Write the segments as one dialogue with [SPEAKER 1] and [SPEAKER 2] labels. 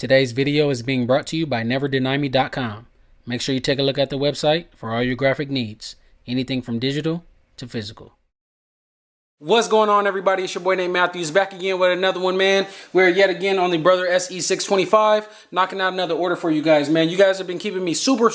[SPEAKER 1] Today's video is being brought to you by NeverDenyMe.com. Make sure you take a look at the website for all your graphic needs, anything from digital to physical. What's going on, everybody? It's your boy named Matthews back again with another one, man. We're yet again on the Brother SE625, knocking out another order for you guys, man. You guys have been keeping me super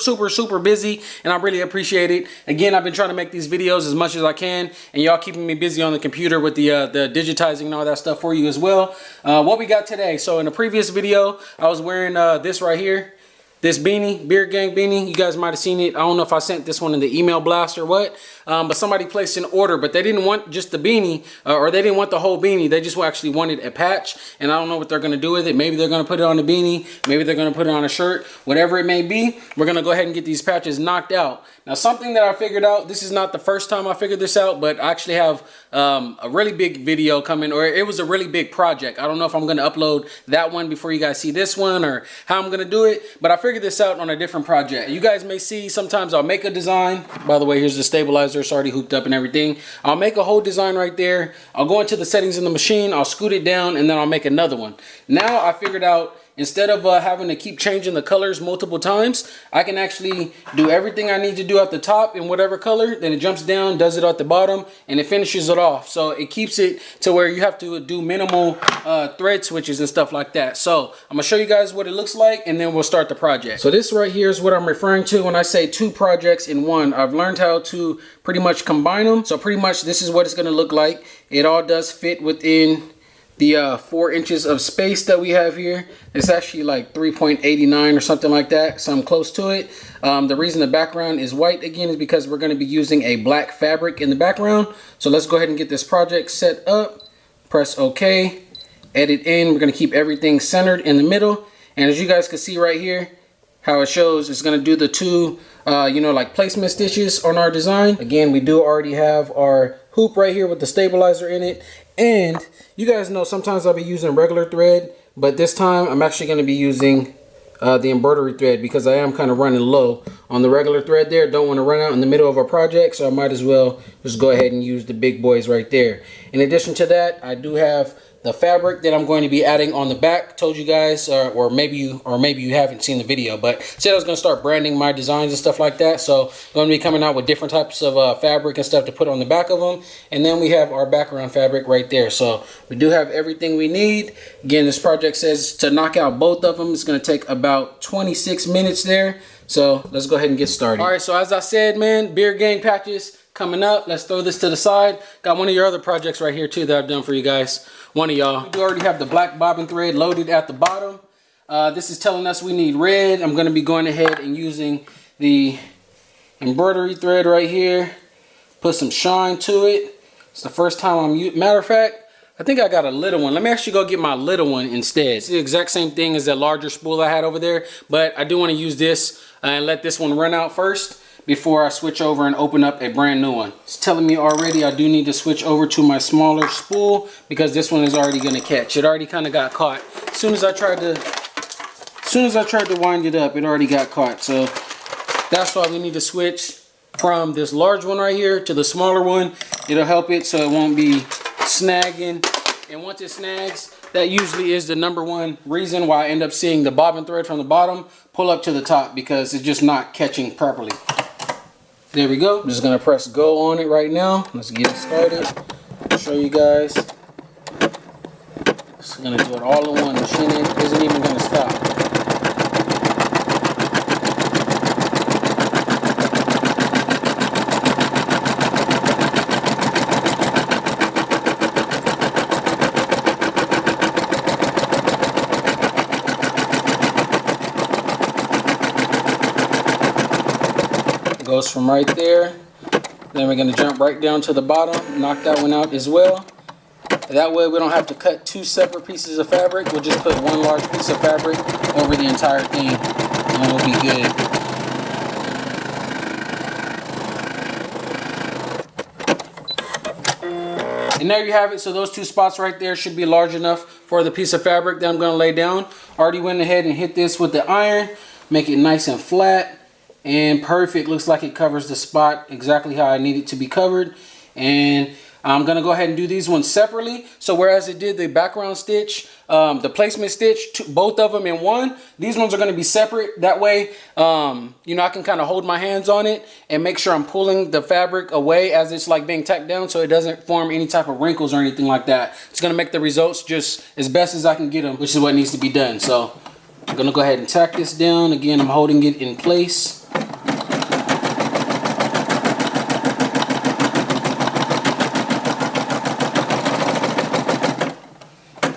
[SPEAKER 1] busy, and I really appreciate it. Again, I've been trying to make these videos as much as I can, and y'all keeping me busy on the computer with the digitizing and all that stuff for you as well. What we got today? So in the previous video, I was wearing this right here. This beanie, Beard Gang beanie, you guys might have seen it. I don't know if I sent this one in the email blast or what, but somebody placed an order, but they didn't want just the beanie, or they didn't want the whole beanie. They just actually wanted a patch, and I don't know what they're going to do with it. Maybe they're going to put it on the beanie. Maybe they're going to put it on a shirt. Whatever it may be, we're going to go ahead and get these patches knocked out. Now, something that I figured out, this is not the first time I figured this out, but I actually have a really big video coming, or it was a really big project. I don't know if I'm going to upload that one before you guys see this one, or how I'm going to do it, but I figured this out on a different project. You guys may see sometimes I'll make a design. By the way, here's the stabilizer. It's already hooped up and everything. I'll make a whole design right there. I'll go into the settings in the machine. I'll scoot it down, and then I'll make another one. Now I figured out, instead of having to keep changing the colors multiple times, I can actually do everything I need to do at the top in whatever color, then it jumps down, does it at the bottom, and it finishes it off. So it keeps it to where you have to do minimal thread switches and stuff like that. So I'm gonna show you guys what it looks like, and then we'll start the project. So this right here is what I'm referring to when I say two projects in one. I've learned how to pretty much combine them. So pretty much this is what it's gonna look like. It all does fit within the 4 inches of space that we have here. It's actually like 3.89 or something like that, so I'm close to it. The reason the background is white again is because we're going to be using a black fabric in the background. So let's go ahead and get this project set up. Press OK, edit in. We're going to keep everything centered in the middle, and as you guys can see right here, how it shows, it's going to do the two like placement stitches on our design. Again, we do already have our hoop right here with the stabilizer in it. And you guys know sometimes I'll be using regular thread, but this time I'm actually going to be using the embroidery thread because I am kind of running low on the regular thread there. Don't want to run out in the middle of a project, so I might as well just go ahead and use the big boys right there. In addition to that, I do have the fabric that I'm going to be adding on the back. Told you guys, or maybe you haven't seen the video, but said I was going to start branding my designs and stuff like that. So I'm going to be coming out with different types of fabric and stuff to put on the back of them. And then we have our background fabric right there. So we do have everything we need. Again, this project says to knock out both of them, it's going to take about 26 minutes there. So let's go ahead and get started. All right, so as I said, man, Beard Gang patches coming up. Let's throw this to the side. Got one of your other projects right here too that I've done for you guys. One of y'all. We do already have the black bobbin thread loaded at the bottom. This is telling us we need red. I'm going to be going ahead and using the embroidery thread right here. Put some shine to it. It's the first time I'm using. Matter of fact, I think I got a little one. Let me actually go get my little one instead. It's the exact same thing as that larger spool I had over there, but I do want to use this and let this one run out first before I switch over and open up a brand new one. It's telling me already I do need to switch over to my smaller spool because this one is already going to catch. It already kind of got caught. As soon as I tried to wind it up, it already got caught. So that's why we need to switch from this large one right here to the smaller one. It'll help it so it won't be snagging. And once it snags, that usually is the #1 reason why I end up seeing the bobbin thread from the bottom pull up to the top, because it's just not catching properly. There we go. I'm just going to press go on it right now. Let's get it started. Show you guys. Just going to do it all in one. The machine isn't even going to stop. Goes from right there, then we're going to jump right down to the bottom, knock that one out as well. That way we don't have to cut two separate pieces of fabric. We'll just put one large piece of fabric over the entire thing, and we'll be good. And there you have it. So those two spots right there should be large enough for the piece of fabric that I'm going to lay down. Already went ahead and hit this with the iron, make it nice and flat. And perfect. Looks like it covers the spot exactly how I need it to be covered. And I'm going to go ahead and do these ones separately. So whereas it did the background stitch, the placement stitch, both of them in one, these ones are going to be separate. That way, you know, I can kind of hold my hands on it and make sure I'm pulling the fabric away as it's like being tacked down, so it doesn't form any type of wrinkles or anything like that. It's going to make the results just as best as I can get them, which is what needs to be done. So I'm going to go ahead and tack this down. Again, I'm holding it in place.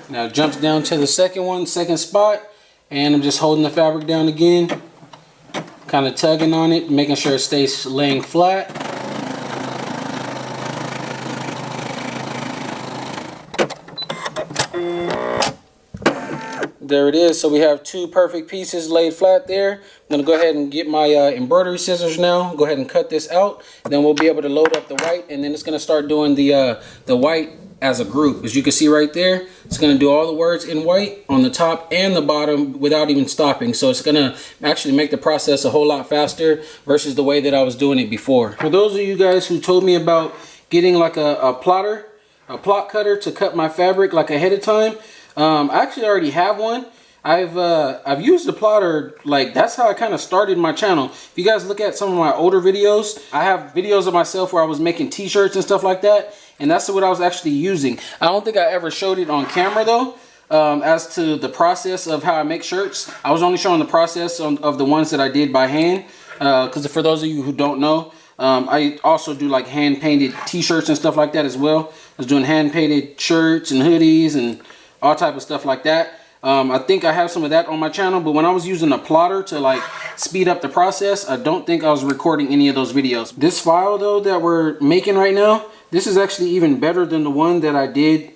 [SPEAKER 1] Now it jumps down to the second spot, and I'm just holding the fabric down again, kind of tugging on it, making sure it stays laying flat. There it is. So we have two perfect pieces laid flat there. I'm going to go ahead and get my embroidery scissors now. Go ahead and cut this out. Then we'll be able to load up the white, and then it's going to start doing the white as a group. As you can see right there, it's going to do all the words in white on the top and the bottom without even stopping. So it's going to actually make the process a whole lot faster versus the way that I was doing it before. For those of you guys who told me about getting like a plot cutter to cut my fabric like ahead of time, I actually already have one. I've used the plotter, like that's how I kind of started my channel. If you guys look at some of my older videos, I have videos of myself where I was making t-shirts and stuff like that, and that's what I was actually using. I don't think I ever showed it on camera though, as to the process of how I make shirts. I was only showing the process of the ones that I did by hand, because for those of you who don't know, I also do like hand painted t-shirts and stuff like that as well. I was doing hand painted shirts and hoodies and all type of stuff like that. I think I have some of that on my channel, but when I was using a plotter to like speed up the process, I don't think I was recording any of those videos. This file though that we're making right now, this is actually even better than the one that I did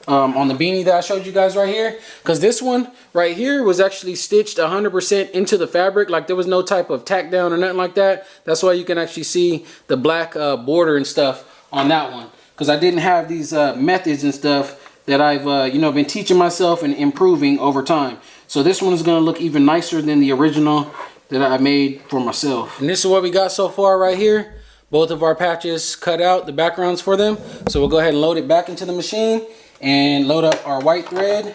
[SPEAKER 1] on the beanie that I showed you guys right here, because this one right here was actually stitched 100% into the fabric. Like there was no type of tack down or nothing like that. That's why you can actually see the black border and stuff on that one, because I didn't have these methods and stuff that I've you know, been teaching myself and improving over time. So this one is going to look even nicer than the original that I made for myself. And this is what we got so far right here. Both of our patches cut out, the backgrounds for them. So we'll go ahead and load it back into the machine and load up our white thread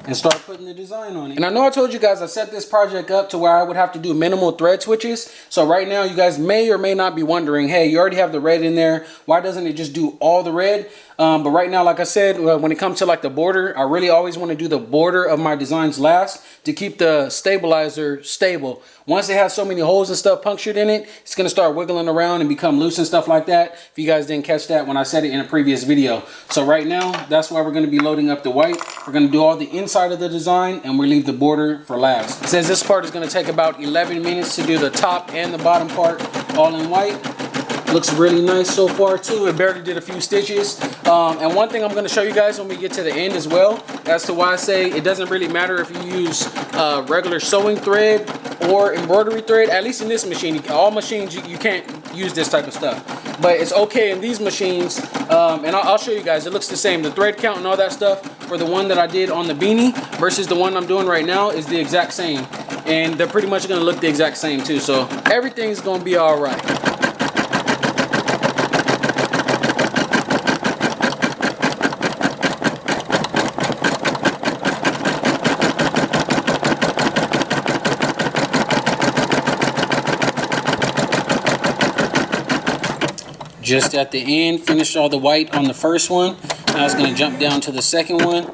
[SPEAKER 1] and start putting the design on it. And I know I told you guys I set this project up to where I would have to do minimal thread switches. So right now you guys may or may not be wondering, hey, you already have the red in there, why doesn't it just do all the red? But right now, like I said, when it comes to like the border, I really always want to do the border of my designs last to keep the stabilizer stable. Once it has so many holes and stuff punctured in it, it's going to start wiggling around and become loose and stuff like that. If you guys didn't catch that when I said it in a previous video. So right now, that's why we're going to be loading up the white. We're going to do all the inside of the design and we leave the border for last. It says this part is going to take about 11 minutes to do the top and the bottom part all in white. Looks really nice so far too. It barely did a few stitches. And one thing I'm going to show you guys when we get to the end as well, as to why I say it doesn't really matter if you use regular sewing thread or embroidery thread. At least in this machine, all machines you can't use this type of stuff, but it's okay in these machines. And I'll show you guys. It looks the same. The thread count and all that stuff for the one that I did on the beanie versus the one I'm doing right now is the exact same, and they're pretty much going to look the exact same too. So everything's going to be all right. Just at the end, finished all the white on the first one. Now I was going to jump down to the second one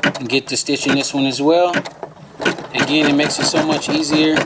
[SPEAKER 1] and get to stitching this one as well. Again, it makes it so much easier.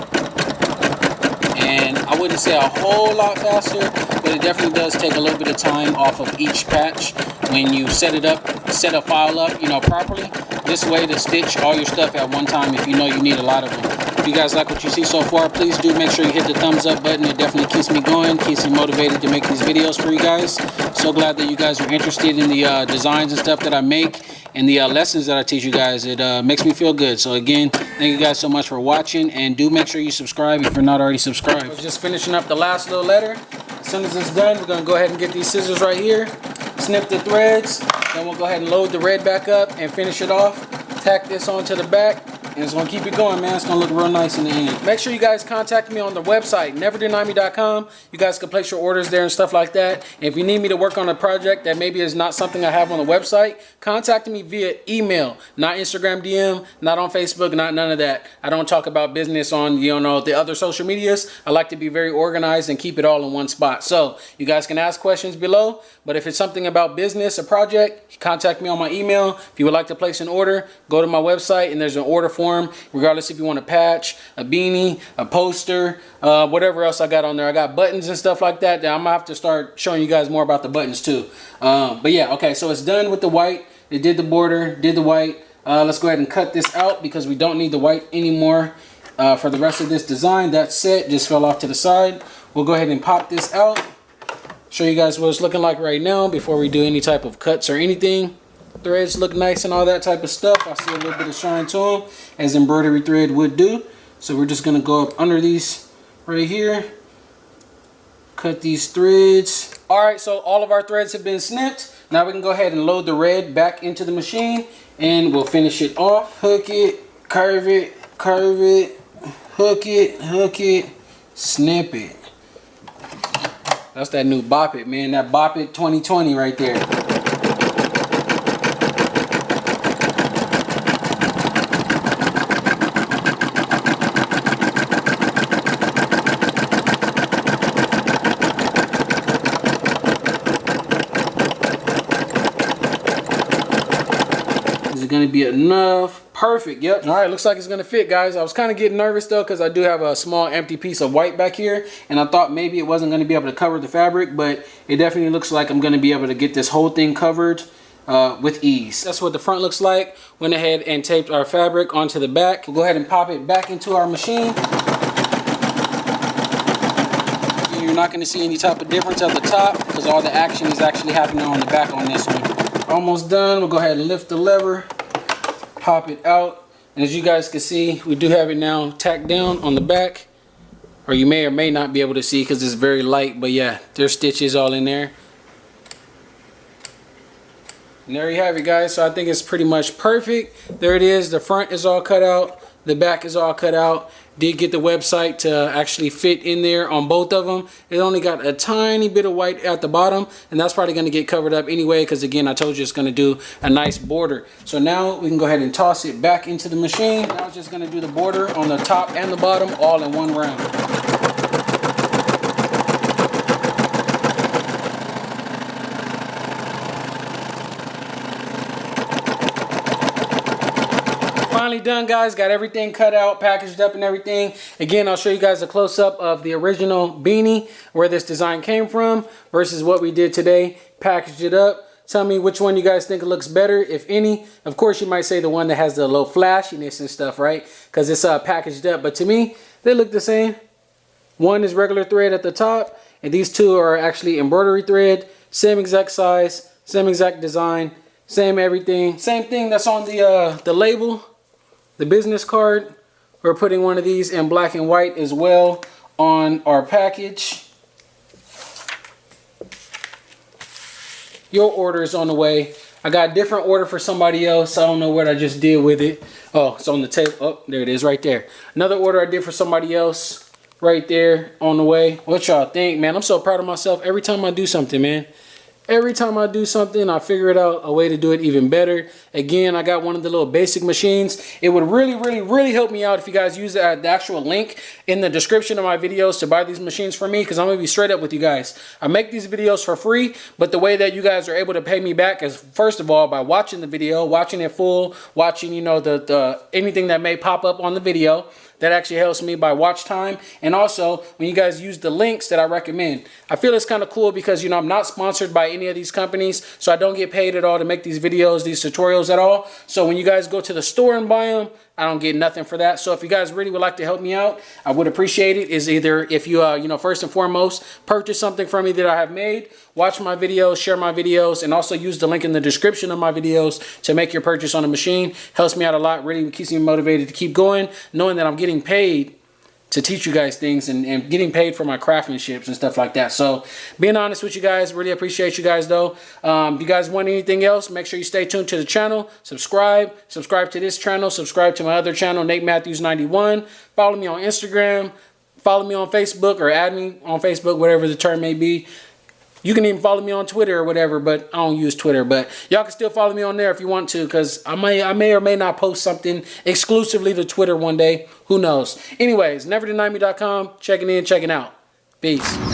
[SPEAKER 1] And I wouldn't say a whole lot faster, but it definitely does take a little bit of time off of each patch when you set it up, set a file up, you know, properly. This way to stitch all your stuff at one time if you know you need a lot of them. If you guys like what you see so far, please do make sure you hit the thumbs up button. It definitely keeps me going, keeps me motivated to make these videos for you guys. So glad that you guys are interested in the designs and stuff that I make and the lessons that I teach you guys. It makes me feel good. So again, thank you guys so much for watching, and do make sure you subscribe if you're not already subscribed. I was just finishing up the last little letter. As soon as it's done, we're going to go ahead and get these scissors right here, snip the threads, then we'll go ahead and load the red back up and finish it off. Tack this onto the back, and it's gonna keep it going, man. It's gonna look real nice in the end. Make sure you guys contact me on the website, neverdenieme.com. You guys can place your orders there and stuff like that. And if you need me to work on a project that maybe is not something I have on the website, contact me via email, not Instagram DM, not on Facebook, not none of that. I don't talk about business on, you know, the other social medias. I like to be very organized and keep it all in one spot. So you guys can ask questions below, but if it's something about business, a project, contact me on my email. If you would like to place an order, go to my website and there's an order form, regardless if you want a patch, a beanie, a poster, whatever else I got on there. I got buttons and stuff like that. I'm gonna have to start showing you guys more about the buttons too. But yeah, okay, so it's done with the white. It did the border, did the white. Let's go ahead and cut this out because we don't need the white anymore for the rest of this design. That's set, just fell off to the side. We'll go ahead and pop this out. Show you guys what it's looking like right now before we do any type of cuts or anything. Threads look nice and all that type of stuff. I see a little bit of shine to them, as embroidery thread would do. So we're just gonna go up under these right here, cut these threads. All right, so all of our threads have been snipped. Now we can go ahead and load the red back into the machine and we'll finish it off. Hook it, curve it, hook it, snip it. That's that new Bop It, man. That Bop It 2020 right there. Is it gonna be enough? Perfect, yep. All right, looks like it's gonna fit, guys. I was kind of getting nervous though because I do have a small empty piece of white back here and I thought maybe it wasn't gonna be able to cover the fabric, but it definitely looks like I'm gonna be able to get this whole thing covered with ease. That's what the front looks like. Went ahead and taped our fabric onto the back. We'll go ahead and pop it back into our machine. You're not gonna see any type of difference at the top because all the action is actually happening on the back on this one. Almost done. We'll go ahead and lift the lever, pop it out, and as you guys can see, we do have it now tacked down on the back, or you may or may not be able to see because it's very light, but yeah, there's stitches all in there. And there you have it, guys. So I think it's pretty much perfect. There it is. The front is all cut out, the back is all cut out. Did get the website to actually fit in there on both of them. It only got a tiny bit of white at the bottom, and that's probably going to get covered up anyway because again, I told you it's going to do a nice border. So now we can go ahead and toss it back into the machine. Now it's just going to do the border on the top and the bottom all in one round. Finally done, guys. Got everything cut out, packaged up and everything. Again, I'll show you guys a close-up of the original beanie, where this design came from versus what we did today. Packaged it up. Tell me which one you guys think looks better, if any. Of course, you might say the one that has the low flashiness and stuff, right? Because it's packaged up. But to me, they look the same. One is regular thread at the top, and these two are actually embroidery thread. Same exact size, same exact design, same everything. Same thing that's on the label. The business card, we're putting one of these in black and white as well on our package. Your order is on the way. I got a different order for somebody else. I don't know what I just did with it. Oh, it's on the table. Oh, there it is right there. Another order I did for somebody else right there on the way. What y'all think, man? I'm so proud of myself every time I do something, man. Every time I do something, I figure it out a way to do it even better. Again, I got one of the little basic machines. It would really help me out if you guys use the actual link in the description of my videos to buy these machines for me, because I'm going to be straight up with you guys. I make these videos for free, but the way that you guys are able to pay me back is, first of all, by watching the video, watching it full, watching, you know, the anything that may pop up on the video. That actually helps me by watch time, and also when you guys use the links that I recommend. I feel it's kind of cool because, you know, I'm not sponsored by any of these companies, so I don't get paid at all to make these videos, these tutorials at all. So when you guys go to the store and buy them, I don't get nothing for that. So if you guys really would like to help me out, I would appreciate it. Is either if you, you know, first and foremost, purchase something from me that I have made, watch my videos, share my videos, and also use the link in the description of my videos to make your purchase on the machine. Helps me out a lot. Really keeps me motivated to keep going, knowing that I'm getting paid to teach you guys things and getting paid for my craftsmanships and stuff like that. So being honest with you guys, really appreciate you guys though. If you guys want anything else, make sure you stay tuned to the channel. Subscribe to this channel, subscribe to my other channel, Nate Matthews 91. Follow me on Instagram, follow me on Facebook, or add me on Facebook, whatever the term may be. You can even follow me on Twitter or whatever, but I don't use Twitter. But y'all can still follow me on there if you want to, because I may or may not post something exclusively to Twitter one day. Who knows? Anyways, neverdenieme.com. Checking in, checking out. Peace.